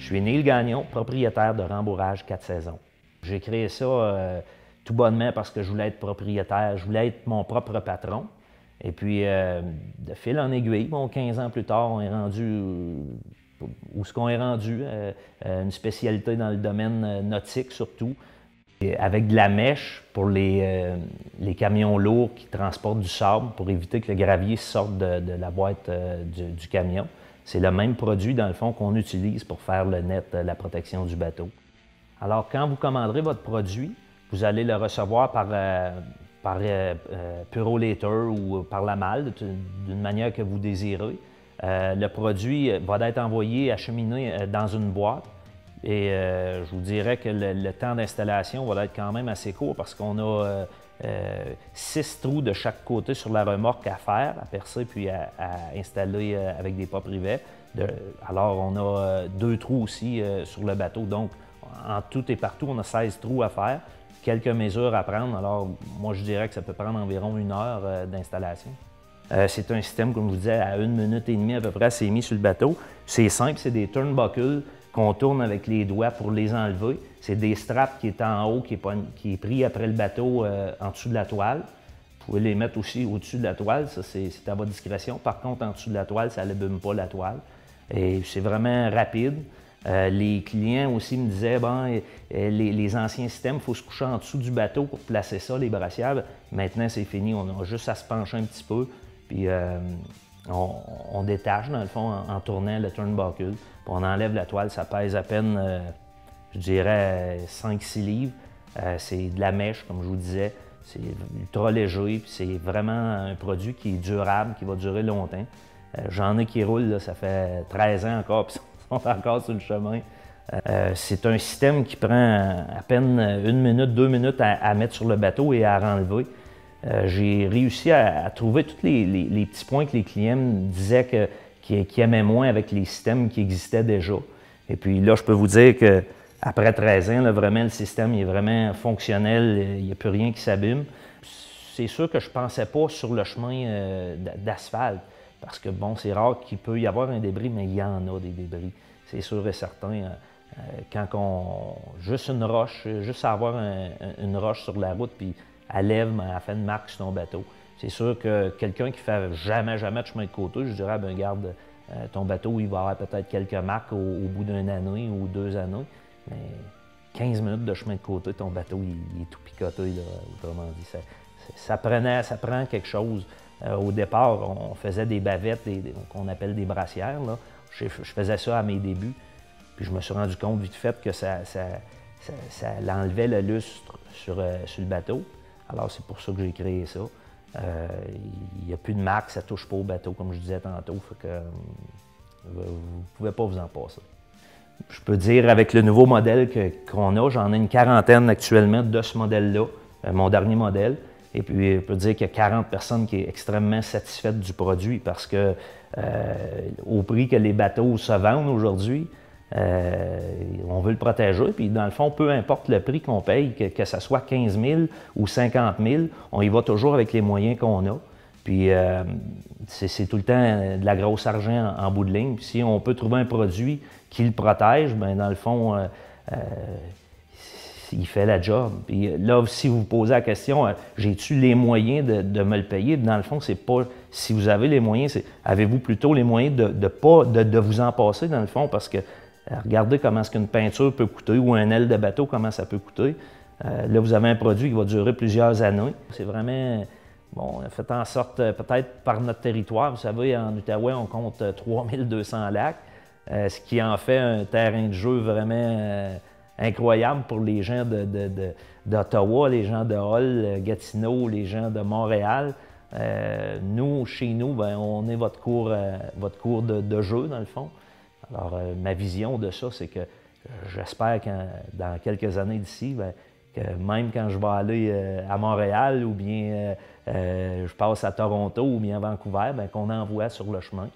suis Neil Gagnon, propriétaire de Rembourrage 4 saisons. J'ai créé ça tout bonnement parce que je voulais être propriétaire, je voulais être mon propre patron. Et puis, de fil en aiguille, bon, 15 ans plus tard, on est rendu où est-ce qu'on est rendu, une spécialité dans le domaine nautique surtout, et avec de la mèche pour les camions lourds qui transportent du sable pour éviter que le gravier sorte de la boîte du camion. C'est le même produit, dans le fond, qu'on utilise pour faire le net, la protection du bateau. Alors, quand vous commanderez votre produit, vous allez le recevoir par Purolator ou par la malle, d'une manière que vous désirez. Le produit va être envoyé, acheminé dans une boîte. Et je vous dirais que le temps d'installation va être quand même assez court parce qu'on a 6 trous de chaque côté sur la remorque à faire, à percer puis à installer avec des pas privés. Alors, on a 2 trous aussi sur le bateau. Donc, en tout et partout, on a 16 trous à faire. Quelques mesures à prendre. Alors, moi, je dirais que ça peut prendre environ 1 heure d'installation. C'est un système, comme je vous disais, à 1 minute et demie à peu près, c'est mis sur le bateau. C'est simple, c'est des turnbuckles qu'on tourne avec les doigts pour les enlever. C'est des straps qui est en haut, qui est pris après le bateau en dessous de la toile. Vous pouvez les mettre aussi au-dessus de la toile, ça c'est à votre discrétion. Par contre, en dessous de la toile, ça n'abîme pas la toile. Et c'est vraiment rapide. Les clients aussi me disaient, bon, les anciens systèmes, il faut se coucher en dessous du bateau pour placer ça, les brassières. Maintenant, c'est fini, on a juste à se pencher un petit peu, puis on détache, dans le fond, en tournant le turnbuckle. Puis on enlève la toile, ça pèse à peine, je dirais, 5-6 livres. C'est de la mèche, comme je vous disais. C'est ultra léger, puis c'est vraiment un produit qui est durable, qui va durer longtemps. J'en ai qui roulent, là, ça fait 13 ans encore, puis sont encore sur le chemin. C'est un système qui prend à peine 1 minute, 2 minutes à mettre sur le bateau et à renlever. J'ai réussi à trouver tous les petits points que les clients me disaient qu'ils aimaient moins avec les systèmes qui existaient déjà. Et puis là, je peux vous dire qu'après 13 ans, là, vraiment, le système il est vraiment fonctionnel, il n'y a plus rien qui s'abîme. C'est sûr que je ne pensais pas sur le chemin d'asphalte. Parce que, bon, c'est rare qu'il peut y avoir un débris, mais il y en a des débris. C'est sûr et certain. Juste une roche, juste avoir une roche sur la route, puis elle lève, mais elle fait une marque sur ton bateau. C'est sûr que quelqu'un qui fait jamais de chemin de côté, je dirais, ben garde, ton bateau, il va avoir peut-être quelques marques au bout d'une année ou 2 années. Mais 15 minutes de chemin de côté, ton bateau, il est tout picoté, là, autrement dit. Ça prend quelque chose. Au départ, on faisait des bavettes, qu'on appelle des brassières. Là. Je faisais ça à mes débuts. Puis je me suis rendu compte vite fait que ça enlevait le lustre sur le bateau. Alors c'est pour ça que j'ai créé ça. Il n'y a plus de marque, ça ne touche pas au bateau, comme je disais tantôt. Fait que vous ne pouvez pas vous en passer. Je peux dire, avec le nouveau modèle qu'on a, j'en ai une quarantaine actuellement de ce modèle-là, mon dernier modèle. Et puis, je peux dire qu'il y a 40 personnes qui sont extrêmement satisfaites du produit parce que, au prix que les bateaux se vendent aujourd'hui, on veut le protéger. Puis, dans le fond, peu importe le prix qu'on paye, que ce soit 15 000 ou 50 000, on y va toujours avec les moyens qu'on a. Puis, c'est tout le temps de la grosse argent en bout de ligne. Puis, si on peut trouver un produit qui le protège, bien, dans le fond, il fait la job. Puis là, si vous vous posez la question, j'ai-tu les moyens de me le payer? Dans le fond, c'est pas si vous avez les moyens, c'est avez-vous plutôt les moyens de vous en passer, dans le fond, parce que regardez comment est-ce qu'une peinture peut coûter ou un aile de bateau, comment ça peut coûter. Là, vous avez un produit qui va durer plusieurs années. C'est vraiment, bon, fait en sorte, peut-être par notre territoire, vous savez, en Outaouais, on compte 3200 lacs, ce qui en fait un terrain de jeu vraiment incroyable pour les gens d'Ottawa, les gens de Hull, Gatineau, les gens de Montréal. Nous, chez nous, bien, on est votre cours de jeu, dans le fond. Alors, ma vision de ça, c'est que j'espère que dans quelques années d'ici, bien, que même quand je vais aller à Montréal ou bien je passe à Toronto ou bien à Vancouver, bien, qu'on envoie sur le chemin.